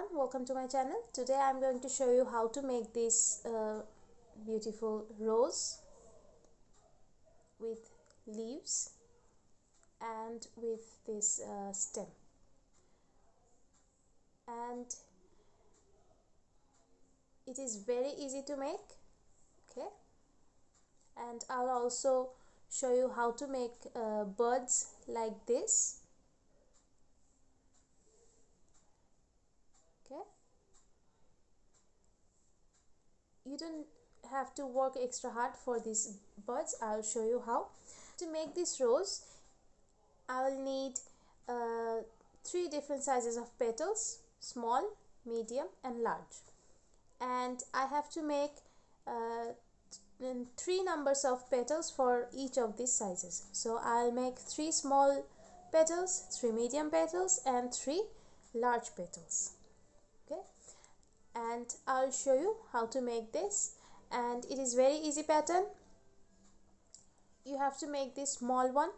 everyone, welcome to my channel. Today I'm going to show you how to make this beautiful rose with leaves and with this stem, and it is very easy to make. Okay, and I'll also show you how to make birds like this. Okay, you don't have to work extra hard for these birds. I'll show you how. To make this rose, I'll need 3 different sizes of petals: small, medium and large, and I have to make 3 numbers of petals for each of these sizes. So I'll make 3 small petals, 3 medium petals and 3 large petals. Okay, and I'll show you how to make this, and it is very easy pattern. You have to make this small one,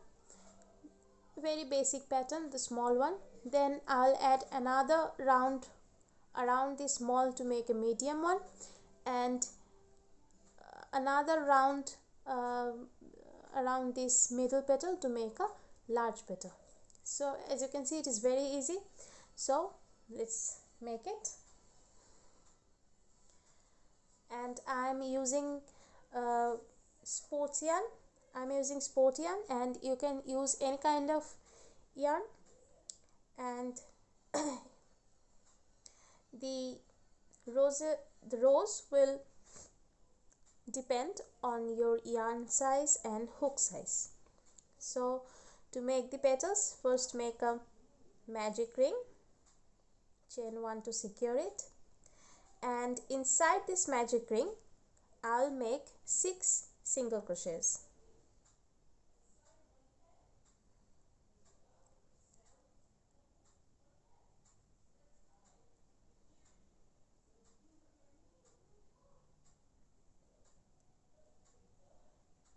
very basic pattern, the small one. Then I'll add another round around the small to make a medium one, and another round around this middle petal to make a large petal. So as you can see, it is very easy. So let's make it. And I'm using sports yarn. I'm using sport yarn, and you can use any kind of yarn. And the rose will depend on your yarn size and hook size. So to make the petals, first make a magic ring, chain 1 to secure it, and inside this magic ring I'll make 6 single crochets.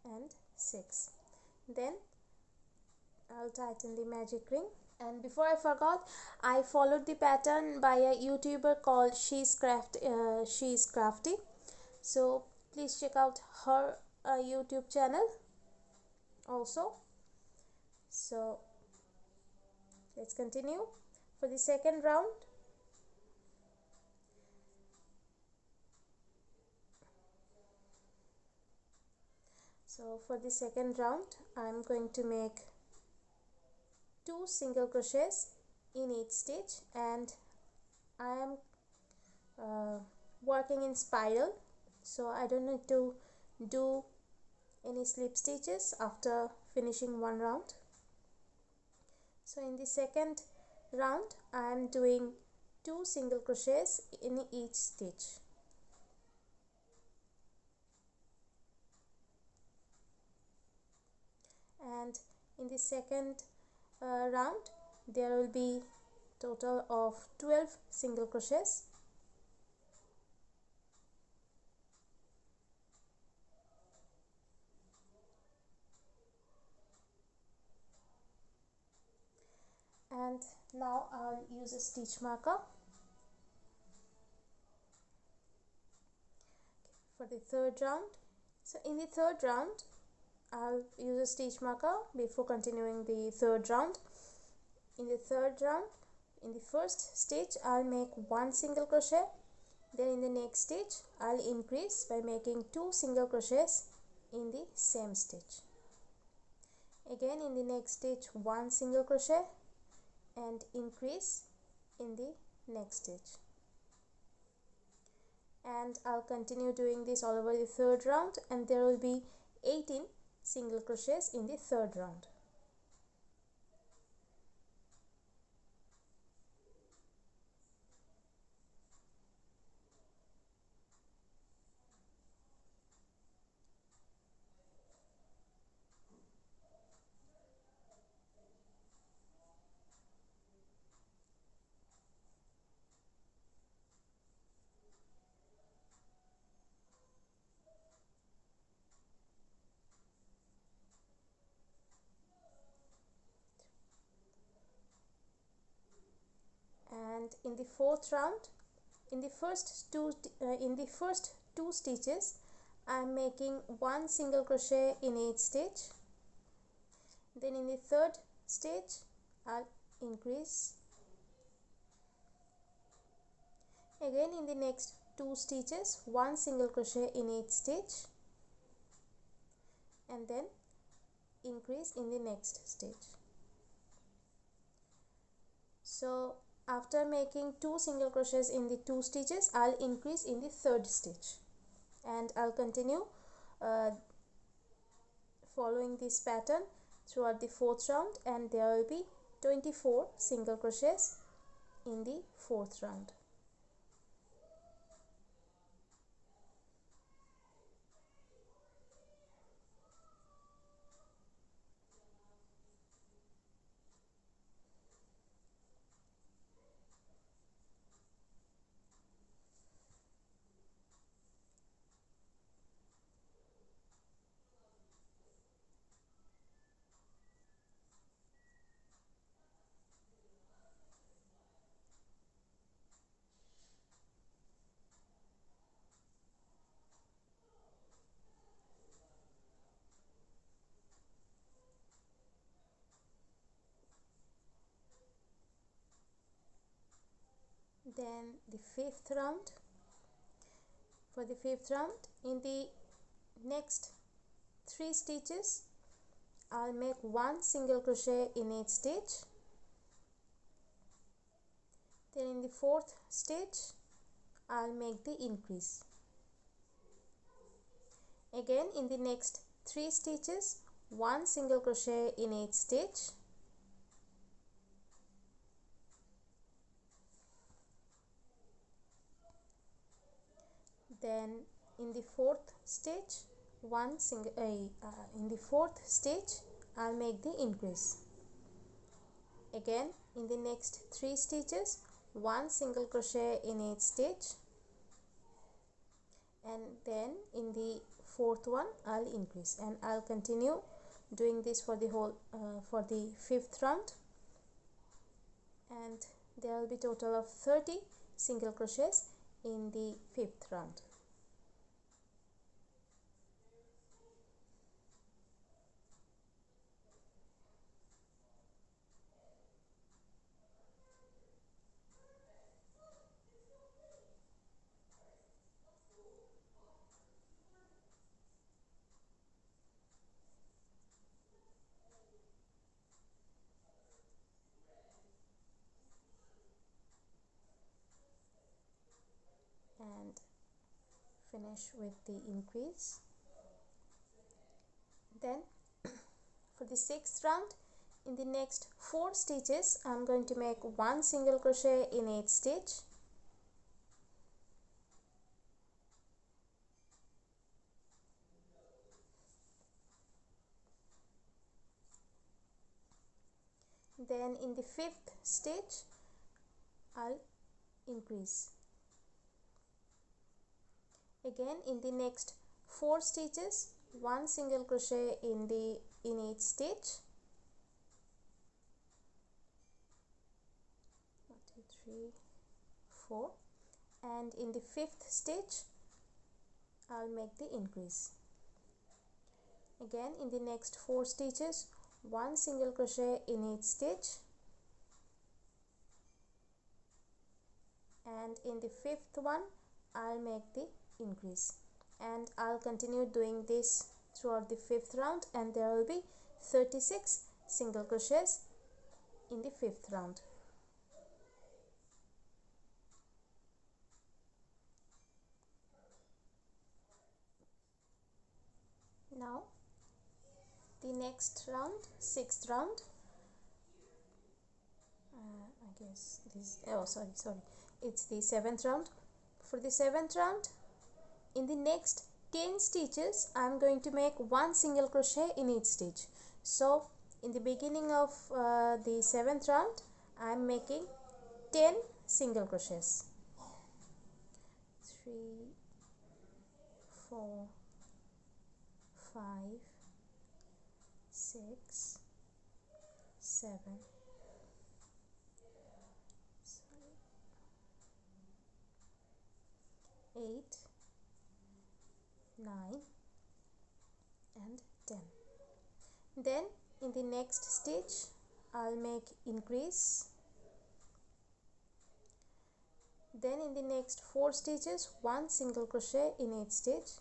And 6. Then I'll tighten the magic ring. And before I forgot, I followed the pattern by a YouTuber called She's Crafty. So please check out her YouTube channel also. So let's continue. For the second round, I'm going to make 2 single crochets in each stitch, and I am working in spiral, so I don't need to do any slip stitches after finishing one round. So in the second round I am doing 2 single crochets in each stitch. And in the second round there will be total of 12 single crochets. And now I'll use a stitch marker for the third round. So in the third round I'll use a stitch marker before continuing the third round. In the third round, in the first stitch I'll make 1 single crochet. Then in the next stitch I'll increase by making 2 single crochets in the same stitch. Again in the next stitch 1 single crochet and increase in the next stitch. And I'll continue doing this all over the third round, and there will be 18 single crochets in the third round. And in the fourth round, in the first two stitches, I am making one single crochet in each stitch. Then in the third stitch, I'll increase. Again in the next two stitches, one single crochet in each stitch, and then increase in the next stitch. So after making two single crochets in the two stitches, I'll increase in the third stitch, and I'll continue following this pattern throughout the fourth round, and there will be 24 single crochets in the fourth round. Then the fifth round. For the fifth round, in the next three stitches, I'll make one single crochet in each stitch. Then in the fourth stitch, I'll make the increase. Again in the next three stitches, one single crochet in each stitch. Then in the fourth stitch, in the fourth stitch, I'll make the increase. Again in the next three stitches, one single crochet in each stitch, and then in the fourth one I'll increase, and I'll continue doing this for the whole for the fifth round, and there will be total of 30 single crochets in the fifth round. And finish with the increase. Then for the sixth round, in the next four stitches, I'm going to make one single crochet in each stitch. Then in the fifth stitch, I'll increase. Again in the next four stitches, one single crochet in each stitch. 1 2 3 4, and in the fifth stitch I'll make the increase. Again in the next four stitches, one single crochet in each stitch, and in the fifth one I'll make the increase, and I'll continue doing this throughout the fifth round, and there will be 36 single crochets in the fifth round. Now the next round, sixth round, I guess this, oh sorry, it's the seventh round. For the seventh round, in the next 10 stitches, I'm going to make one single crochet in each stitch. So in the beginning of the seventh round, I'm making 10 single crochets. 3 4 5 6 7 8 8, 9 and 10. Then in the next stitch I'll make increase. Then in the next 4 stitches 1 single crochet in each stitch,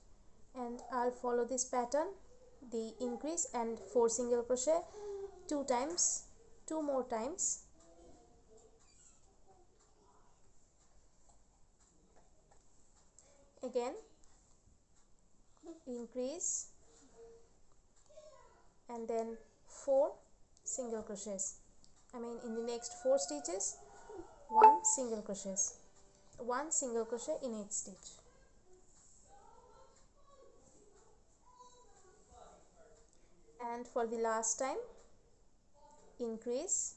and I'll follow this pattern, the increase and 4 single crochet 2 times, 2 more times. Again increase and then 4 single crochets. I mean in the next 4 stitches 1 single crochet in each stitch. And for the last time increase,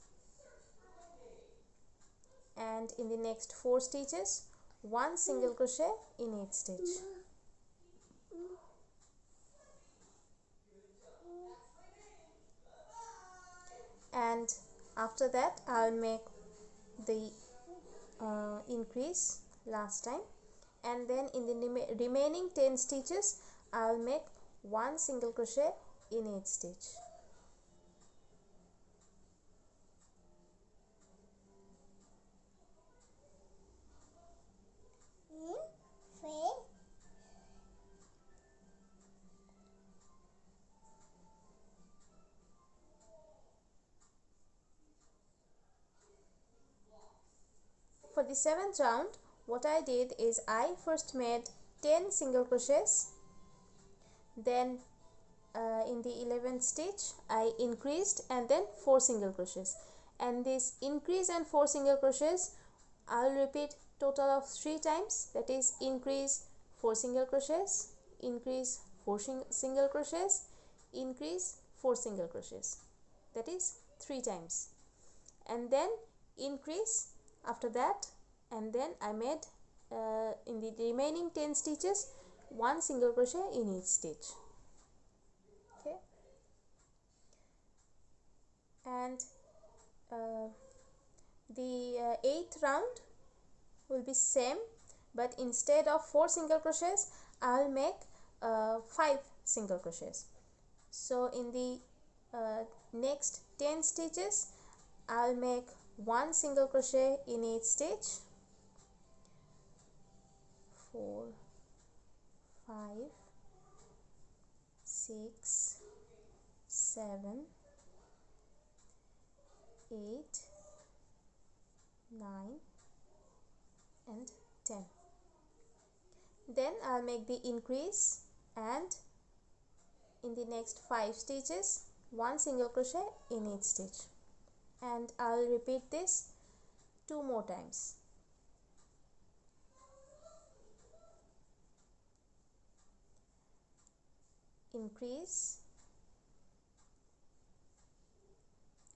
and in the next 4 stitches 1 single crochet in each stitch. And after that I'll make the increase last time, and then in the remaining 10 stitches I'll make 1 single crochet in each stitch. For the 7th round, what I did is I first made 10 single crochets, then in the 11th stitch I increased and then 4 single crochets, and this increase and 4 single crochets I'll repeat total of 3 times, that is increase 4 single crochets, increase 4 single crochets, increase 4 single crochets, that is 3 times, and then increase after that, and then I made in the remaining 10 stitches 1 single crochet in each stitch. Okay, and the 8th round will be same, but instead of 4 single crochets I'll make 5 single crochets. So in the next 10 stitches I'll make 1 single crochet in each stitch. 4, 5, 6, 7, 8, 9 and 10. Then I'll make the increase, and in the next 5 stitches 1 single crochet in each stitch, and I'll repeat this 2 more times. Increase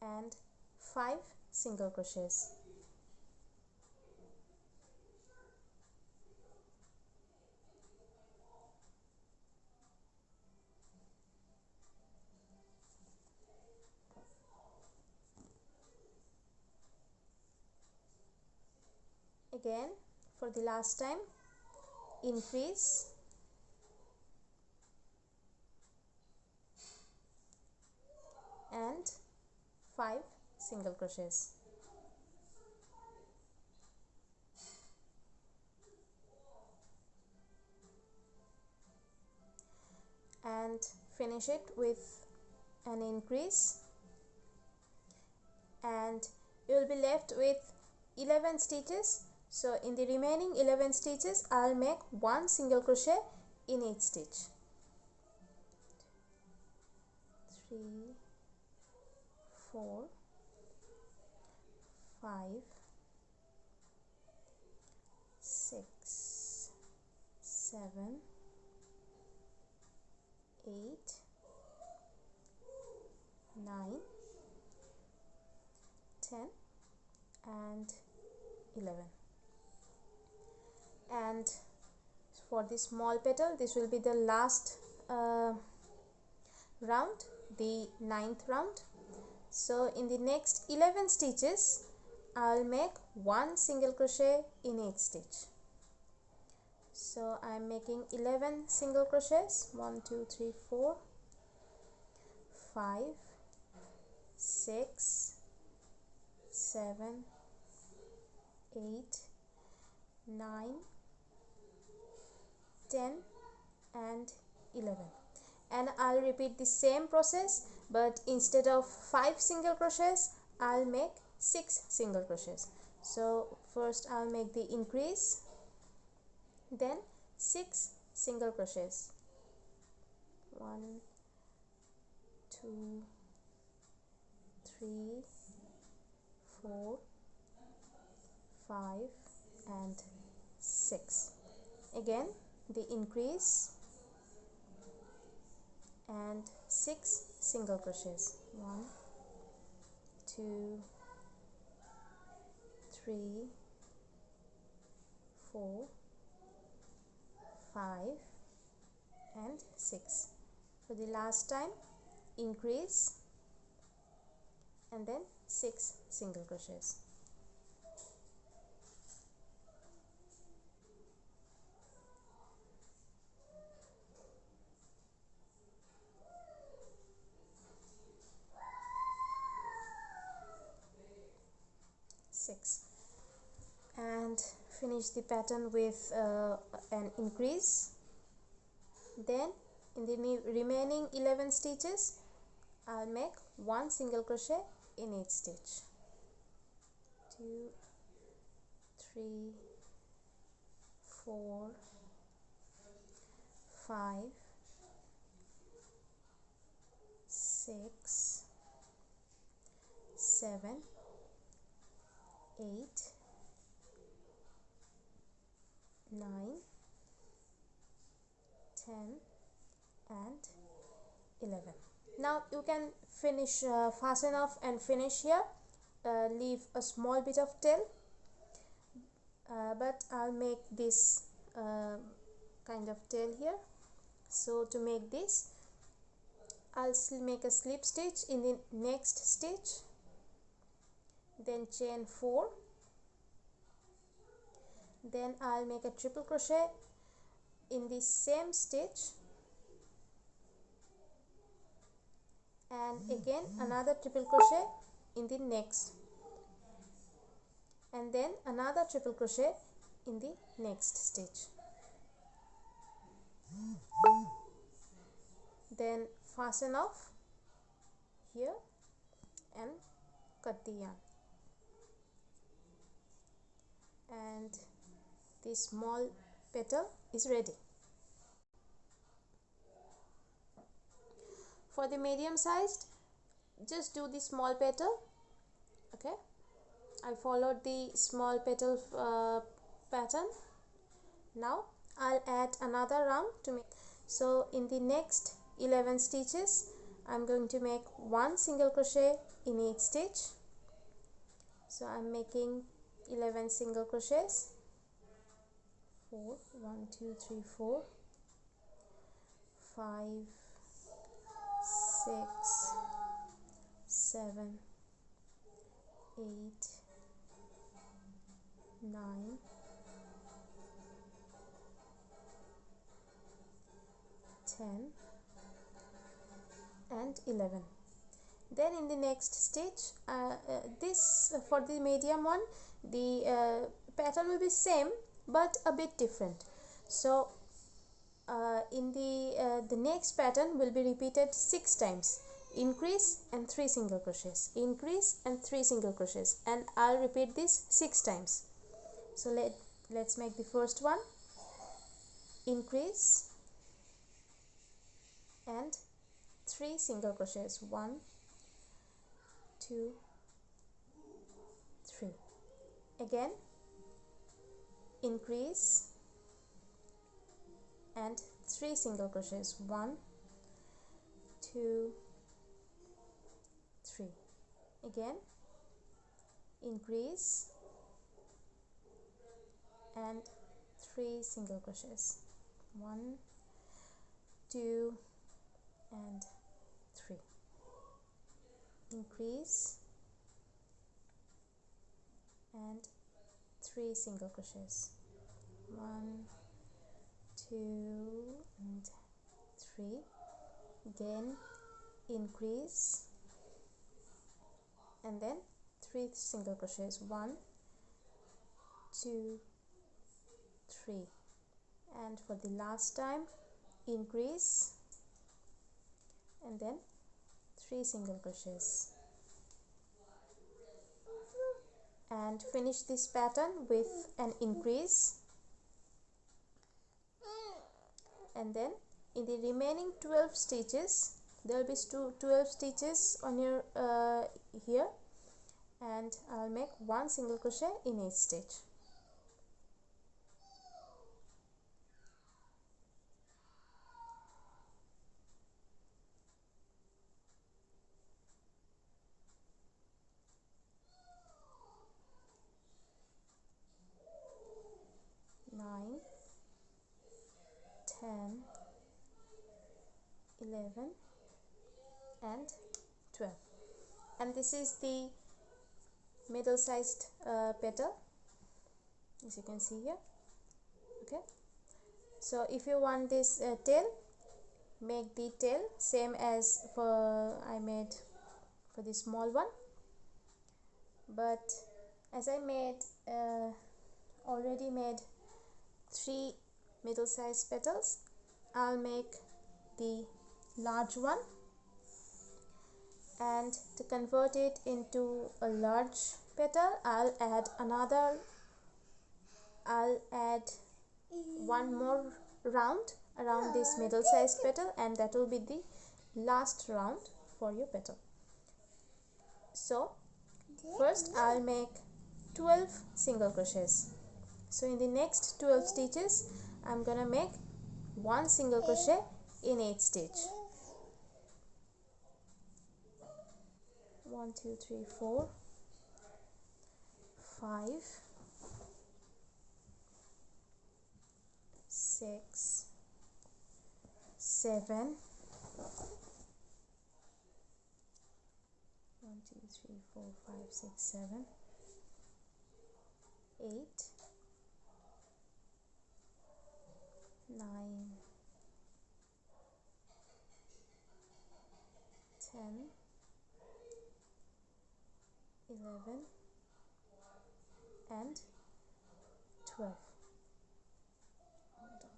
and 5 single crochets. Again for the last time, increase and 5 single crochets. And finish it with an increase, and you will be left with 11 stitches. So in the remaining 11 stitches I'll make 1 single crochet in each stitch. 3, 4, 5, 6, 7, 8, 9, 10 and 11. And for the small petal, this will be the last round, the 9th round. So in the next 11 stitches I'll make 1 single crochet in each stitch. So I'm making 11 single crochets. 1 2 3 4 5 6 7 8 9 10 and 11, and I'll repeat the same process, but instead of 5 single crochets I'll make 6 single crochets. So first I'll make the increase, then 6 single crochets. 1 2 3 4 5 and 6. Again the increase and 6 single crochets. 1 2 3 4 5 and 6. For the last time, increase and then 6 single crochets. And finish the pattern with an increase. Then in the remaining 11 stitches I'll make 1 single crochet in each stitch. 2 3 4 5 6 7 8 9 10 and 11. Now you can finish, fasten off and finish here. Leave a small bit of tail, but I'll make this kind of tail here. So to make this, I'll make a slip stitch in the next stitch, then chain 4, then I'll make a triple crochet in the same stitch, and again another triple crochet in the next, and then another triple crochet in the next stitch. Then fasten off here and cut the yarn, and the small petal is ready. For the medium sized, just do the small petal. Okay, I followed the small petal pattern. Now I'll add another round to make. So in the next 11 stitches I'm going to make 1 single crochet in each stitch. So I'm making 11 single crochets. 4 1 2 3 4 5 6 7 8 9 10 and 11. Then in the next stitch, for the medium one, the pattern will be same but a bit different. So in the next pattern will be repeated 6 times. Increase and 3 single crochets, increase and 3 single crochets, and I'll repeat this 6 times. So let's make the first one. Increase and 3 single crochets. 1 2 3. Again increase and 3 single crochets. 1 2 3. Again increase and 3 single crochets. 1 2 and 3. Increase and 3 single crochets. 1 2 and 3, again increase, and then 3 single crochets, 1 2 3, and for the last time increase and then 3 single crochets, and finish this pattern with an increase, and then in the remaining 12 stitches there will be 12 stitches on your here, and I'll make 1 single crochet in each stitch. Nine, 10, 11 and 12, and this is the middle sized petal, as you can see here. Okay, so if you want this tail, make the tail same as for I made for the small one, but as I made already made 3 middle sized petals, I'll make the large one, and to convert it into a large petal I'll add one more round around this middle sized petal, and that will be the last round for your petal. So first I'll make 12 single crochets. So in the next 12 stitches I'm gonna make 1 single crochet in each stitch. 1 2 3 4 5 6 7 1 2 3 4 5 6 7 8 9 10 11 and 12. Hold on.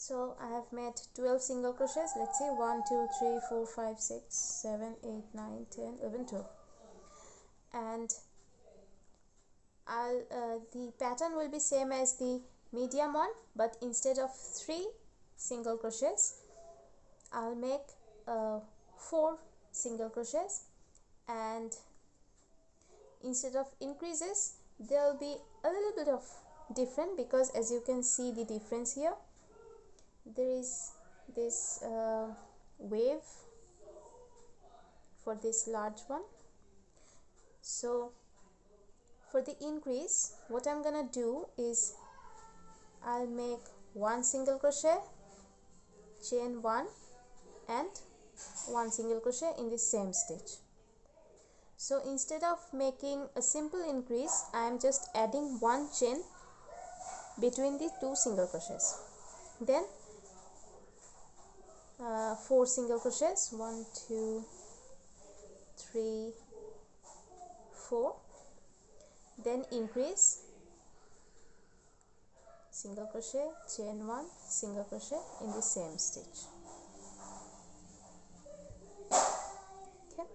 So I have made 12 single crochets. Let's see, 1 2 3 4 5 6 7 8 9 10 11 12, and the pattern will be same as the medium one, but instead of 3 single crochets I'll make 4 single crochets, and instead of increases there will be a little bit of different, because as you can see the difference here, there is this wave for this large one. So for the increase, what I'm gonna do is I'll make 1 single crochet, chain 1 and 1 single crochet in the same stitch. So instead of making a simple increase, I am just adding 1 chain between the 2 single crochets, then 4 single crochets, 1 2 3 4, then increase, single crochet, chain 1, single crochet in the same stitch. Okay,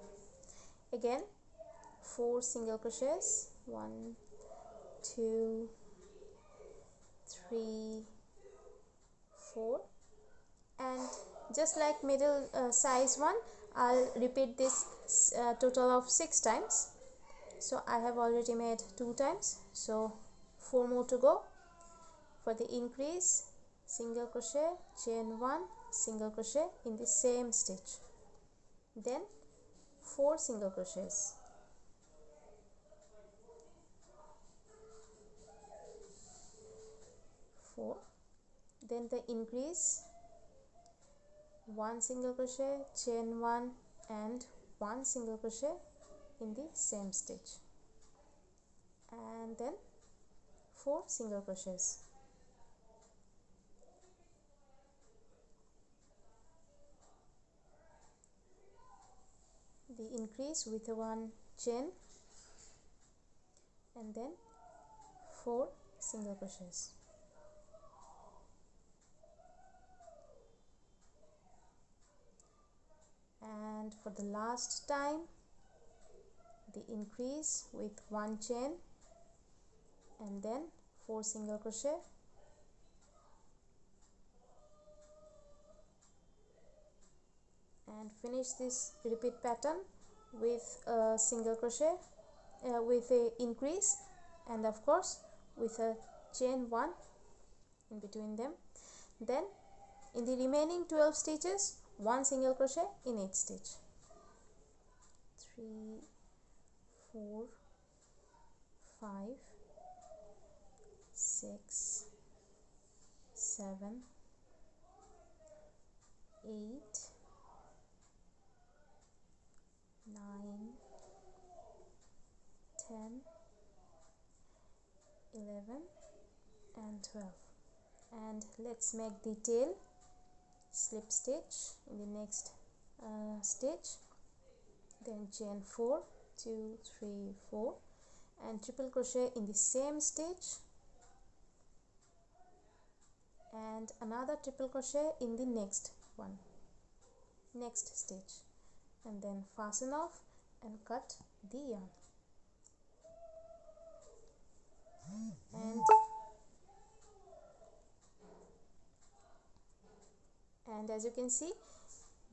again 4 single crochets, 1 2 3 4, and just like middle size one, I'll repeat this total of 6 times. So I have already made 2 times, so 4 more to go. For the increase, single crochet, chain 1, single crochet in the same stitch, then 4 single crochets, 4. Then the increase, 1 single crochet, chain 1 and 1 single crochet in the same stitch, and then 4 single crochets. The increase with 1 chain and then 4 single crochets. And for the last time, the increase with 1 chain and then 4 single crochet, and finish this repeat pattern with a single crochet, with a increase, and of course with a chain 1 in between them. Then in the remaining 12 stitches, 1 single crochet in each stitch. 3, 4, 5, 6, 7, 8, 9, 10, 11 and 12. And let's make the tail. Slip stitch in the next stitch, then chain 4, 2, 3, 4, and triple crochet in the same stitch, and another triple crochet in the next stitch, and then fasten off and cut the yarn. And as you can see,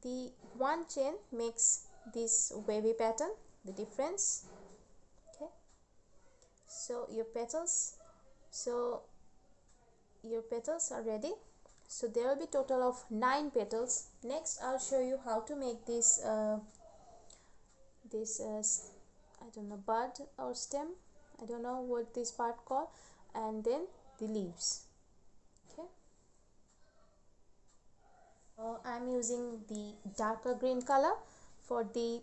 the 1 chain makes this wavy pattern, the difference. Okay, so your petals are ready. So there will be total of 9 petals. Next I'll show you how to make this I don't know, bud or stem, I don't know what this part called, and then the leaves. Okay, I'm using the darker green color for the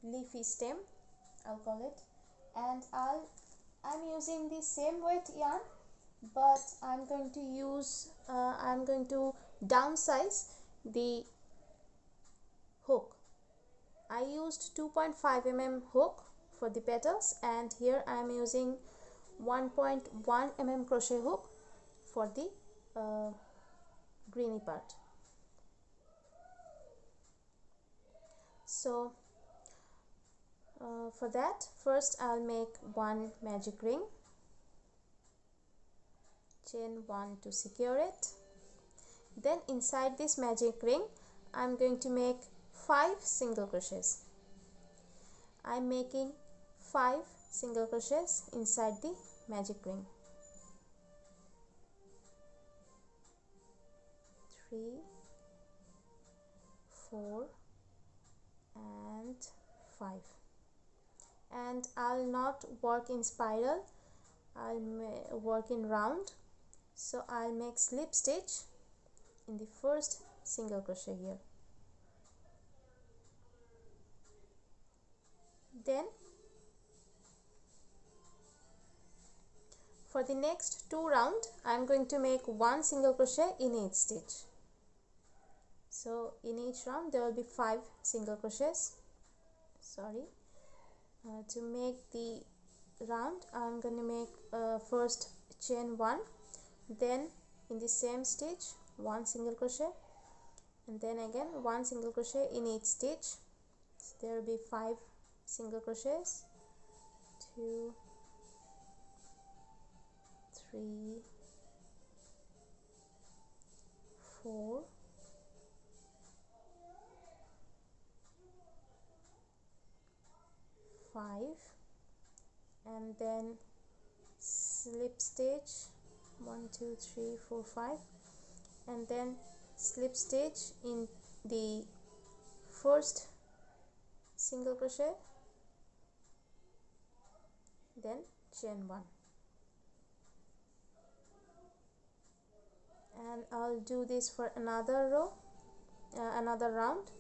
leafy stem, I'll call it, and I'm using the same weight yarn, but I'm going to downsize the hook. I used 2.5 mm hook for the petals, and here I am using 1.1 mm crochet hook for the greeny part. So for that, first I'll make 1 magic ring, chain 1 to secure it. Then inside this magic ring I'm going to make 5 single crochets. I'm making 5 single crochets inside the magic ring. 3, 4 and 5. And I'll not work in spiral, I'll work in round. So I'll make slip stitch in the first single crochet here. Then for the next 2 rounds, I'm going to make 1 single crochet in each stitch. So in each round there will be 5 single crochets. To make the round, I'm going to make first chain 1, then in the same stitch 1 single crochet, and then again 1 single crochet in each stitch. So there will be 5 single crochets. 2, 3, 4, 5, and then slip stitch 1, 2, 3, 4, 5, and then slip stitch in the first single crochet, then chain 1, and I'll do this for another row, another round.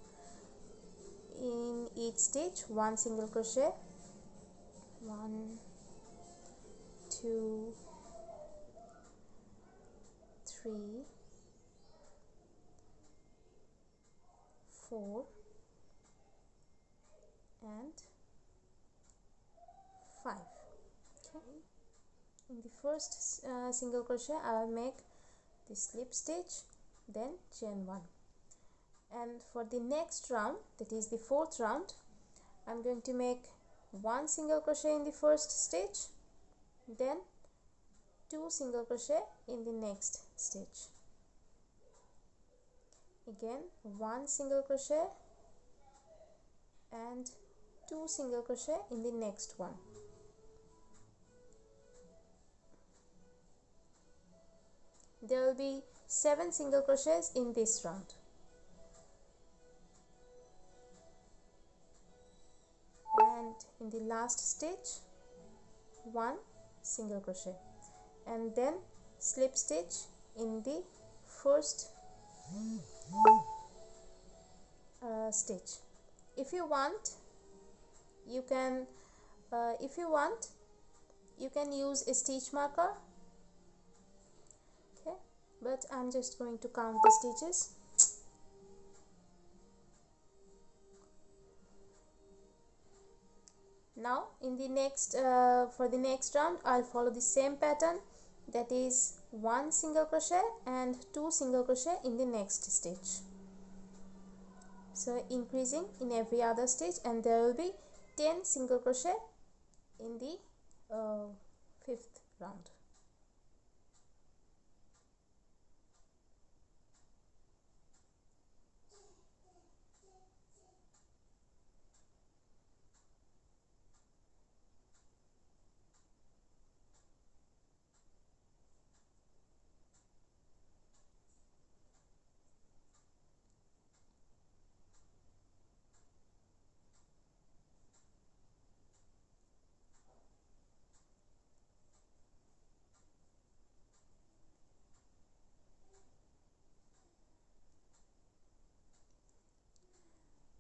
In each stitch, 1 single crochet, 1, 2, 3, 4, and 5. Okay. In the first single crochet, I'll make the slip stitch, then chain 1. And for the next round, that is the fourth round, I'm going to make 1 single crochet in the first stitch, then 2 single crochet in the next stitch. Again 1 single crochet and 2 single crochet in the next one. There will be 7 single crochets in this round. And in the last stitch, 1 single crochet, and then slip stitch in the first stitch. If you want, you can use a stitch marker, okay, but I'm just going to count the stitches. Now in the next for the next round, I'll follow the same pattern, that is 1 single crochet and 2 single crochet in the next stitch, so increasing in every other stitch, and there will be 10 single crochet in the fifth round.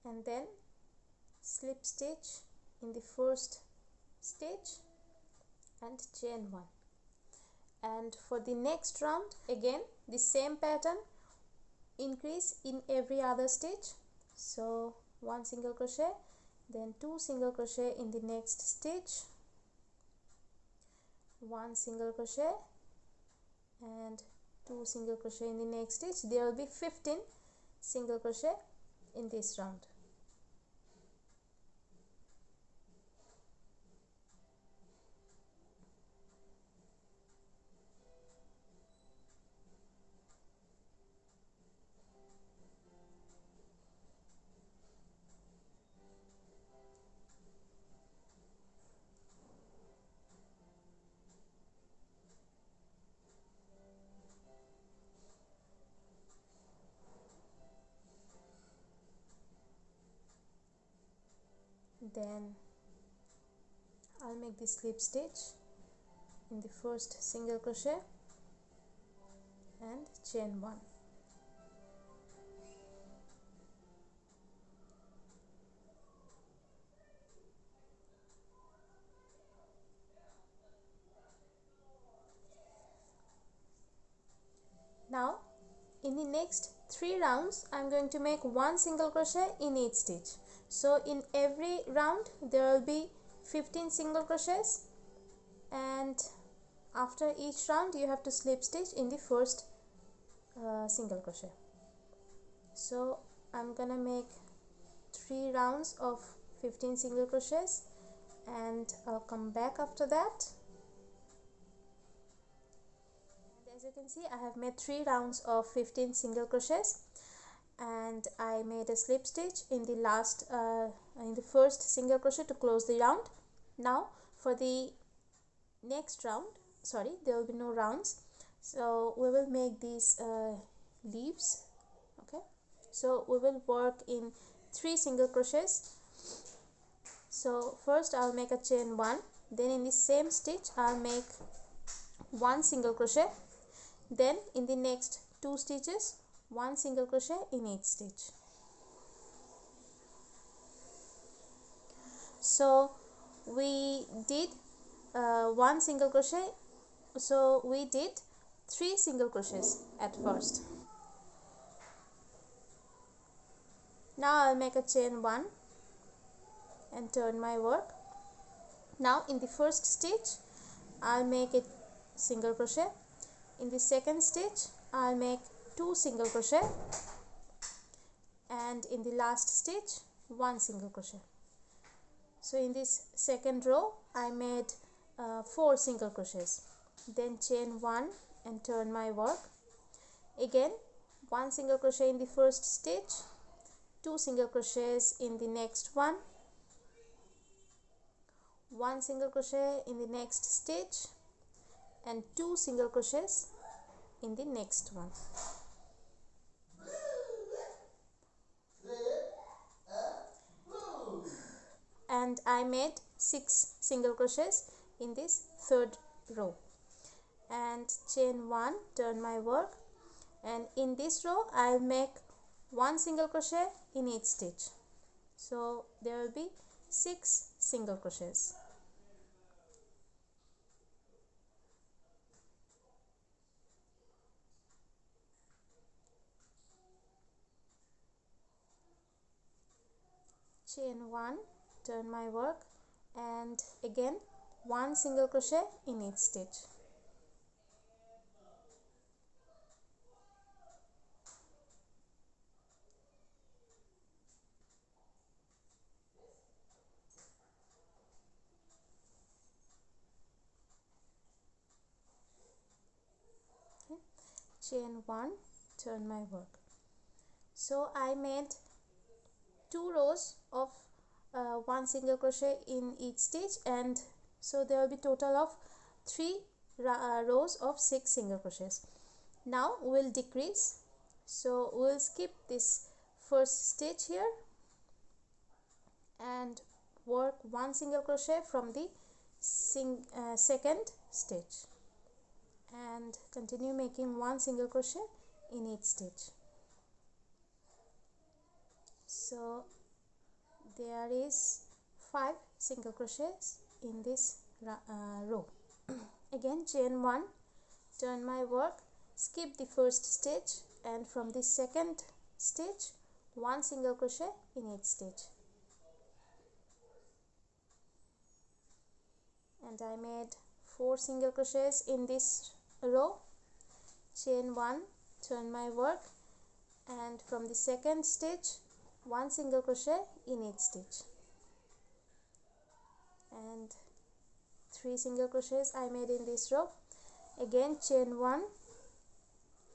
And then slip stitch in the first stitch and chain 1. And for the next round, again the same pattern, increase in every other stitch, so 1 single crochet, then 2 single crochet in the next stitch, 1 single crochet and 2 single crochet in the next stitch. There will be 15 single crochet in this round. Then I'll make the slip stitch in the first single crochet and chain 1. Now in the next 3 rounds, I'm going to make 1 single crochet in each stitch. So in every round there will be 15 single crochets, and after each round you have to slip stitch in the first single crochet. So I'm gonna make 3 rounds of 15 single crochets, and I'll come back after that. And as you can see, I have made 3 rounds of 15 single crochets, and I made a slip stitch in the last in the first single crochet to close the round. Now for the next round, there will be no rounds, so we will make these leaves. Okay, so we will work in 3 single crochets. So first I'll make a chain 1, Then in the same stitch I'll make one single crochet. Then in the next 2 stitches, one single crochet in each stitch. So we did one single crochet, so we did 3 single crochets at first. Now I'll make a chain 1 and turn my work. Now in the first stitch I'll make a single crochet. In the second stitch I'll make 2 single crochet, and in the last stitch 1 single crochet. So in this second row I made 4 single crochets. Then chain 1 and turn my work. Again 1 single crochet in the first stitch, 2 single crochets in the next one, 1 single crochet in the next stitch, and 2 single crochets in the next one. And I made 6 single crochets in this third row. And chain 1, turn my work, and in this row I'll make 1 single crochet in each stitch. So there will be 6 single crochets. Chain 1, turn my work, and again 1 single crochet in each stitch. Okay. Chain 1, turn my work. So I made 2 rows of 1 single crochet in each stitch, and so there will be total of 3 rows of 6 single crochets. Now we'll decrease, so we'll skip this first stitch here and work 1 single crochet from the second stitch, and continue making 1 single crochet in each stitch. So there is 5 single crochets in this row. Again chain 1, turn my work, skip the first stitch, and from the second stitch 1 single crochet in each stitch. And I made 4 single crochets in this row. Chain 1, turn my work, and from the second stitch 1 single crochet in each stitch, and 3 single crochets I made in this row. Again chain 1,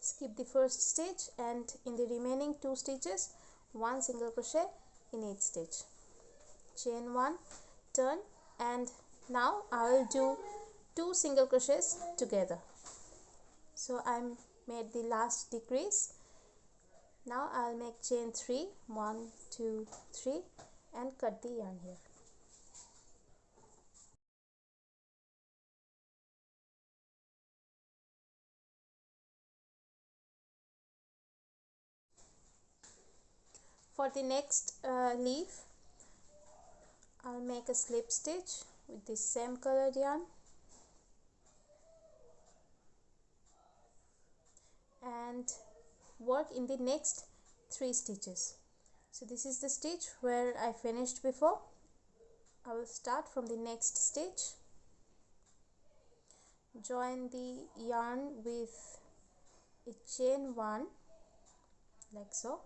skip the first stitch, and in the remaining 2 stitches 1 single crochet in each stitch. Chain 1, turn, and now I will do 2 single crochets together. So I made the last decrease. Now I'll make chain 3, 1, 2, 3, and cut the yarn here. For the next leaf, I'll make a slip stitch with the same colored yarn, and work in the next 3 stitches. So this is the stitch where I finished before. I will start from the next stitch, join the yarn with a chain 1 like so,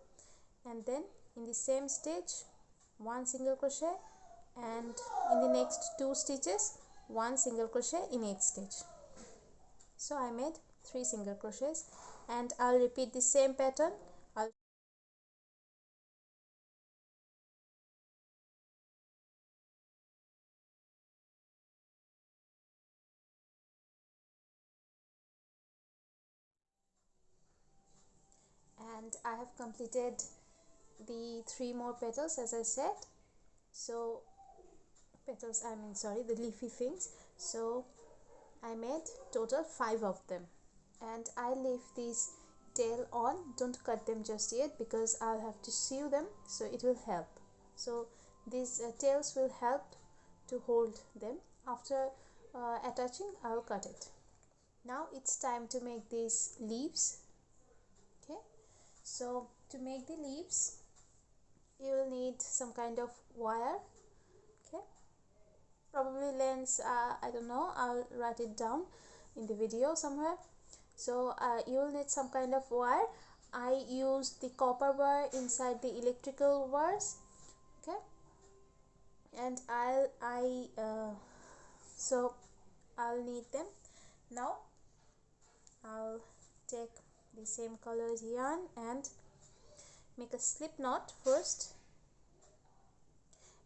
and then in the same stitch 1 single crochet, and in the next 2 stitches 1 single crochet in each stitch. So I made 3 single crochets, and I'll repeat the same pattern. And I have completed the 3 more petals as I said. So petals, I mean sorry, the leafy things. So I made total 5 of them, and I leave these tail on. Don't cut them just yet because I'll have to sew them, so it will help. So these tails will help to hold them. After attaching, I'll cut it. Now it's time to make these leaves. Okay, so to make the leaves you will need some kind of wire. Okay, probably lengths, I don't know, I'll write it down in the video somewhere. So you will need some kind of wire. I use the copper wire inside the electrical wires. Okay, and so I'll need them. Now I'll take the same colored yarn and make a slip knot first.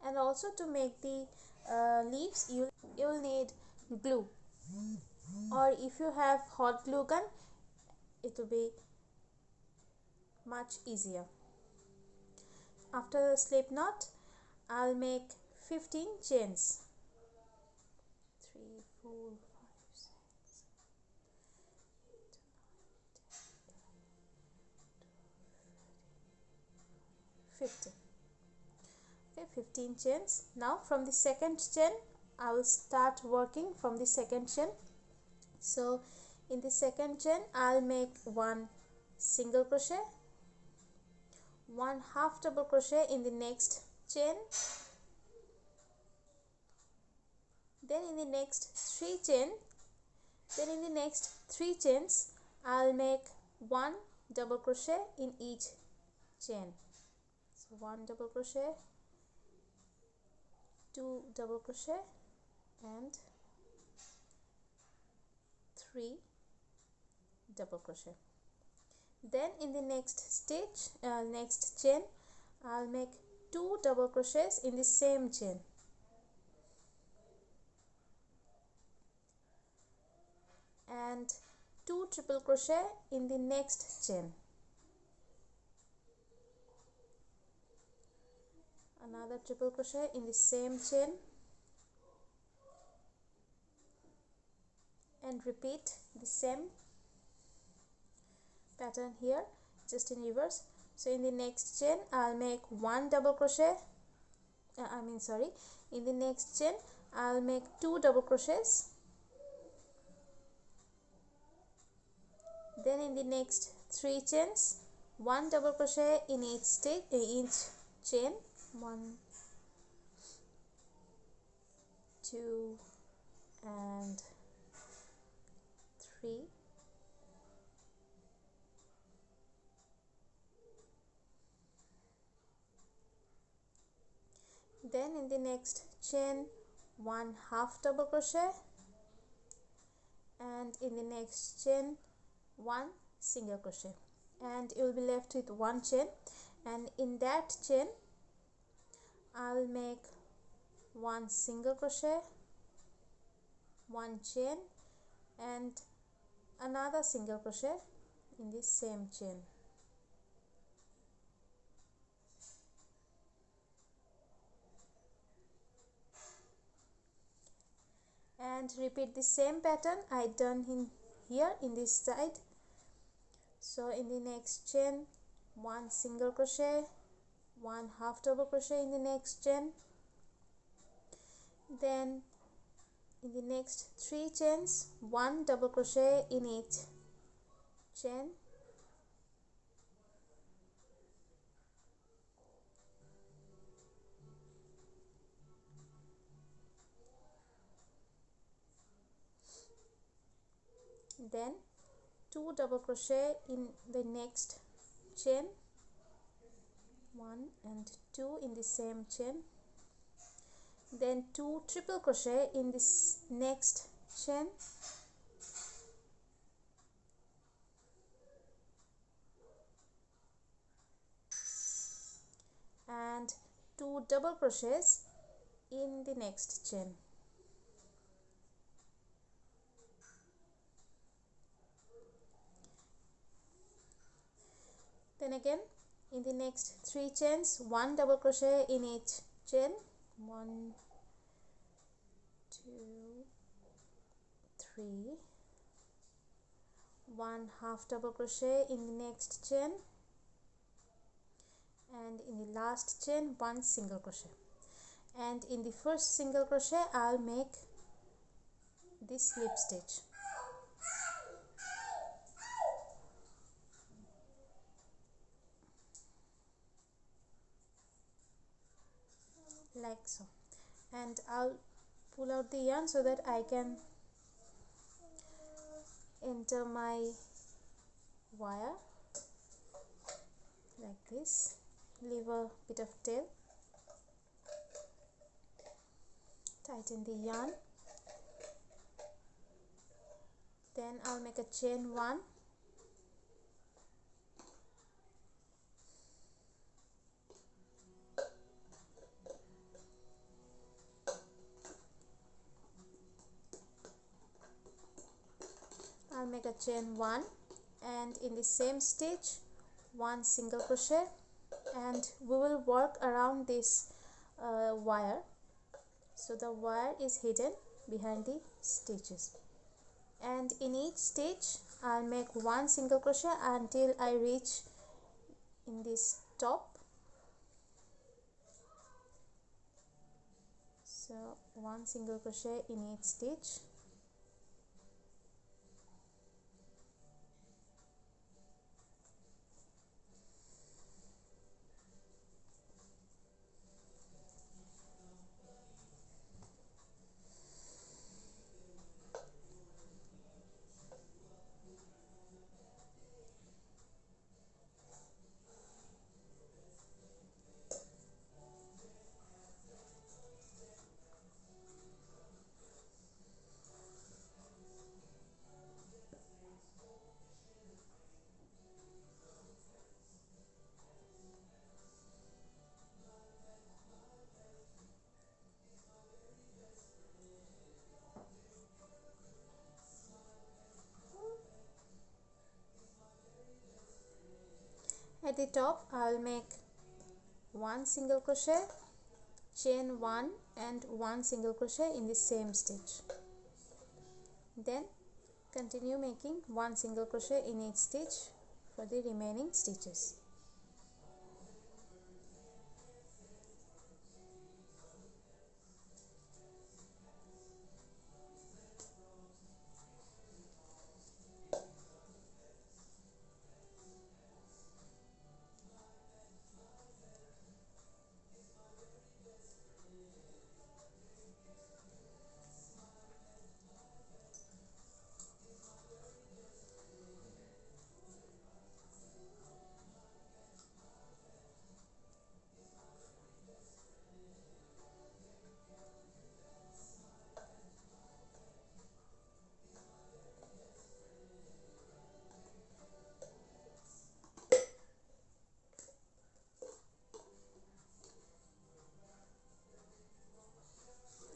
And also to make the leaves, you'll need glue, or if you have hot glue gun, it will be much easier. After the slip knot, I'll make 15 chains. 3, 4, 5, 6, 15. Okay, 15 chains. Now from the second chain I will start working from the second chain. So in the second chain I'll make 1 single crochet, 1 half double crochet in the next chain, then in the next 3 chains I'll make 1 double crochet in each chain. So 1 double crochet, 2 double crochet, and 3 double crochet. Then in the next stitch, next chain, I'll make 2 double crochets in the same chain, and 2 triple crochet in the next chain, another triple crochet in the same chain, and repeat the same pattern here, just in reverse. So in the next chain I'll make 1 double crochet, in the next chain I'll make 2 double crochets, then in the next 3 chains 1 double crochet in each chain, 1, 2, and 3. Then in the next chain 1 half double crochet, and in the next chain 1 single crochet, and you will be left with 1 chain, and in that chain I'll make 1 single crochet, 1 chain, and another single crochet in the same chain. And repeat the same pattern I done in here in this side. So in the next chain 1 single crochet, 1 half double crochet in the next chain, then in the next 3 chains 1 double crochet in each chain, then 2 double crochet in the next chain, 1 and 2 in the same chain, then 2 triple crochet in this next chain, and 2 double crochets in the next chain. Then again in the next 3 chains 1 double crochet in each chain, 1, 2, 3, 1 half double crochet in the next chain, and in the last chain 1 single crochet, and in the first single crochet I'll make this slip stitch like so, and I'll pull out the yarn so that I can enter my wire like this, leave a bit of tail, tighten the yarn, then I'll make a chain 1, I'll make a chain 1, and in the same stitch 1 single crochet, and we will work around this wire, so the wire is hidden behind the stitches, and in each stitch I'll make 1 single crochet until I reach in this top. So 1 single crochet in each stitch, at the top I'll make 1 single crochet, chain 1 and 1 single crochet in the same stitch, then continue making 1 single crochet in each stitch for the remaining stitches.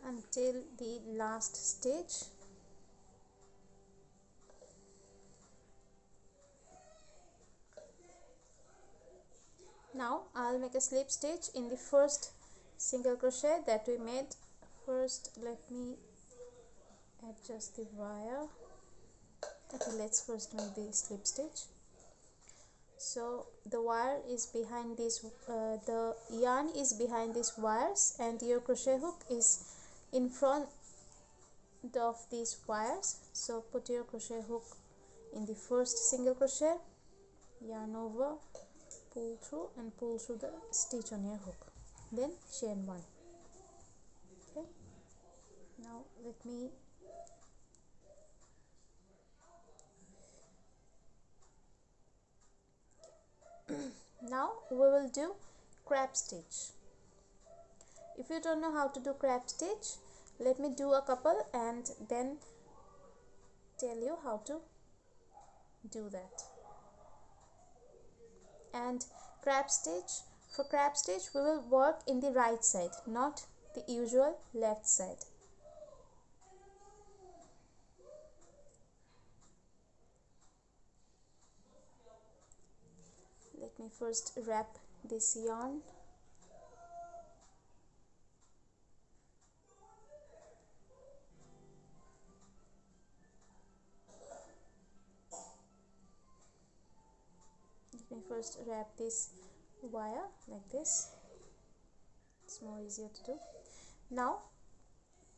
Until the last stitch. Now I'll make a slip stitch in the first single crochet that we made. First let me adjust the wire. Okay, let's first make the slip stitch. So the wire is behind this, the yarn is behind these wires, and your crochet hook is in front of these wires. So put your crochet hook in the first single crochet, yarn over, pull through and pull through the stitch on your hook, then chain 1. Okay, now let me now we will do crab stitch. If you don't know how to do crab stitch, let me do a couple and then tell you how to do that. And crab stitch, for crab stitch we will work in the right side, not the usual left side. Let me first wrap this yarn. Let me first wrap this wire like this. It's more easier to do. Now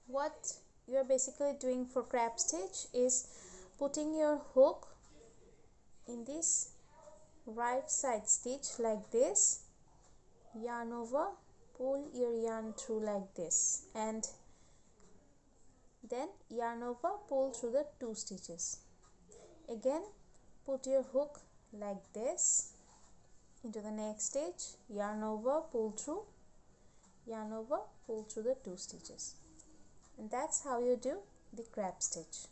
what you are basically doing for crab stitch is putting your hook in this right side stitch like this, yarn over, pull your yarn through like this, and then yarn over, pull through the 2 stitches. Again put your hook like this into the next stitch, yarn over, pull through, yarn over, pull through the 2 stitches, and that's how you do the crab stitch.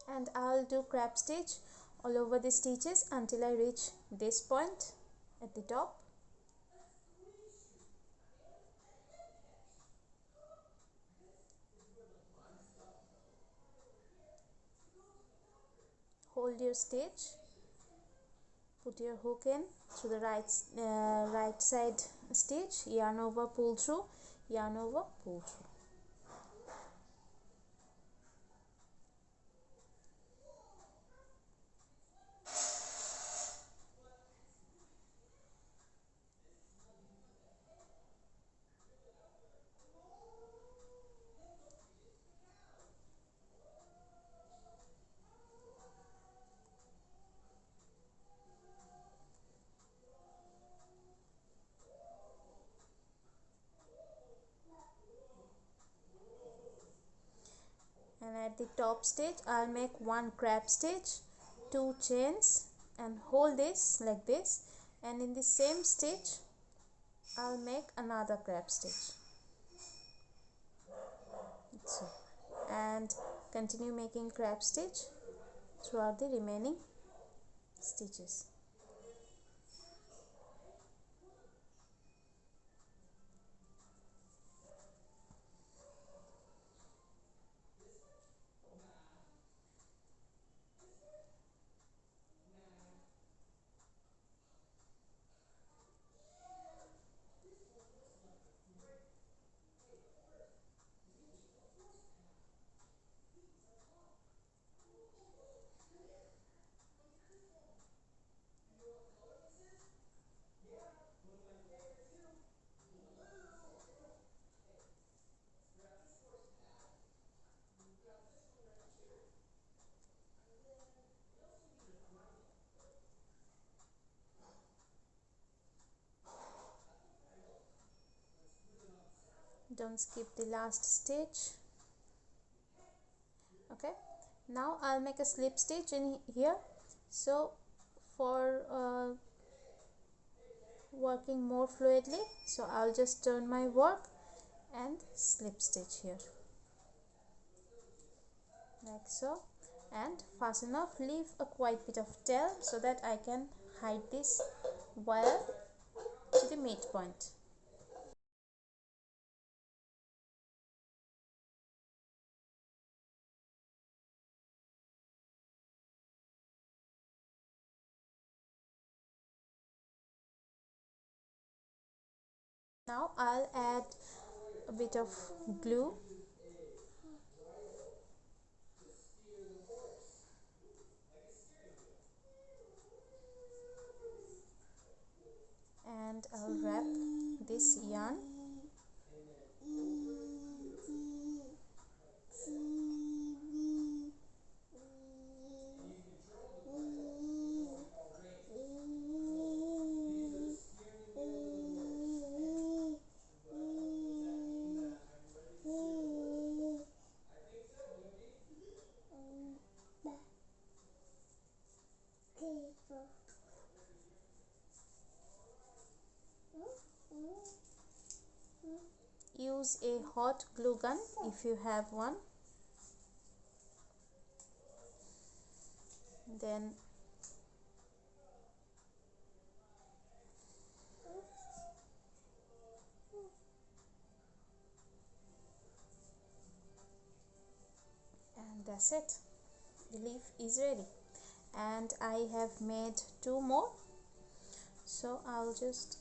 And I'll do crab stitch all over the stitches until I reach this point at the top. Hold your stitch, put your hook in through the right side stitch, yarn over, pull through, yarn over, pull through. And at the top stitch I'll make 1 crab stitch, 2 chains, and hold this like this, and in the same stitch I'll make another crab stitch, so, and continue making crab stitch throughout the remaining stitches. Don't skip the last stitch. Okay, now I'll make a slip stitch in here. So for working more fluidly, so I'll just turn my work and slip stitch here like so, and fasten off, leave a quite bit of tail so that I can hide this wire to the midpoint. Now I'll add a bit of glue and I'll wrap this yarn use a hot glue gun if you have one, then and that's it, the leaf is ready. And I have made 2 more, so I'll just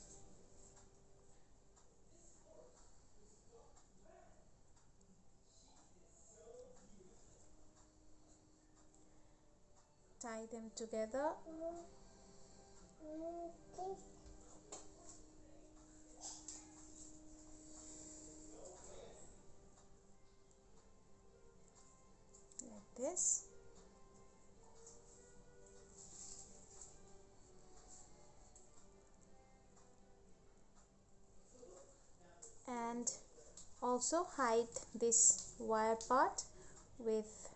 tie them together. Like this. And also hide this wire part with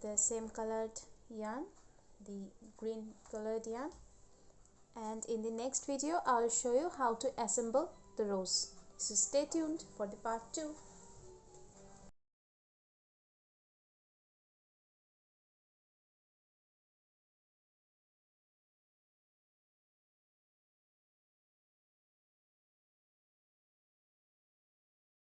the same colored yarn, the green colored yarn. And in the next video I'll show you how to assemble the rows. So stay tuned for the part 2.